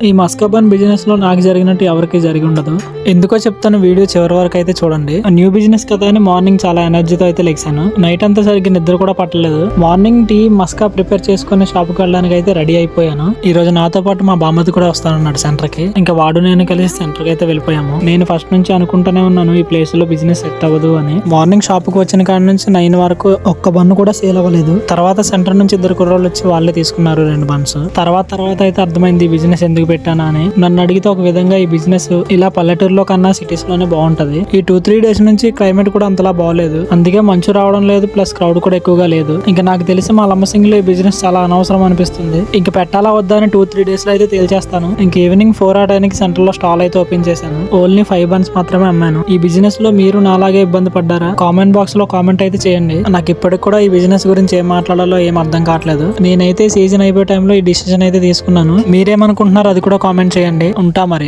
ఈ మస్కాబన్ బిజినెస్ లో నాకు జరిగినట్టు ఎవరికి జరిగి ఉండదు. ఎందుకో చెప్తాను, వీడియో చివరి వరకు అయితే చూడండి. న్యూ బిజినెస్ కదా అని మార్నింగ్ చాలా ఎనర్జీతో అయితే లెగ్సాను. నైట్ అంతా సరిగ్గా నిద్ర కూడా పట్టలేదు. మార్నింగ్ టీ మస్కా ప్రిపేర్ చేసుకుని షాప్ కి వెళ్ళడానికి అయితే రెడీ అయిపోయాను. ఈ రోజు నాతో పాటు మా బామ్మది కూడా వస్తానన్నాడు సెంటర్ కి. ఇంకా వాడు నేను కలిసి సెంటర్ కి అయితే వెళ్ళిపోయాము. నేను ఫస్ట్ నుంచి అనుకుంటూనే ఉన్నాను ఈ ప్లేస్ లో బిజినెస్ సెట్ అవ్వదు అని. మార్నింగ్ షాప్ కు వచ్చిన కాడ నుంచి 9 వరకు ఒక్క బన్ను కూడా సేల్ అవ్వలేదు. తర్వాత సెంటర్ నుంచి 2 కుర్రోళ్ళు వచ్చి వాళ్ళే తీసుకున్నారు 2 బన్స్. తర్వాత అయితే అర్థమైంది ఈ బిజినెస్ ఎందుకు పెట్టానా అని. నన్ను అడిగితే ఒక విధంగా ఈ బిజినెస్ ఇలా పల్లెటూరులో కన్నా సిటీస్ లోనే బాగుంటది. ఈ 2-3 డేస్ నుంచి క్లైమేట్ కూడా అంతలా బాగలేదు, అందుకే మంచు రావడం లేదు, ప్లస్ క్రౌడ్ కూడా ఎక్కువగా లేదు. ఇంకా నాకు తెలిసి మా లంబసింగ్ లో ఈ బిజినెస్ చాలా అనవసరం అనిపిస్తుంది. ఇంకా పెట్టాలా వద్దా అని 2-3 డేస్ లో అయితే తేల్చేస్తాను. ఇంక ఈవినింగ్ 4 ఆ టైంకి సెంటర్ లో స్టాల్ అయితే ఓపెన్ చేశాను. ఓన్లీ 5 బన్స్ మాత్రమే అమ్మాను. ఈ బిజినెస్ లో మీరు నాలాగే ఇబ్బంది పడ్డారా? కామెంట్ బాక్స్ లో కామెంట్ అయితే చేయండి. నాకు ఇప్పటికి కూడా ఈ బిజినెస్ గురించి ఏం మాట్లాడాలో ఏం అర్థం కావట్లేదు. నేనైతే సీజన్ అయిపోయే టైంలో ఈ డిసిజన్ అయితే తీసుకున్నాను. మీరేమనుకుంటున్నారు అది కూడా కామెంట్ చేయండి. ఉంటా మరి.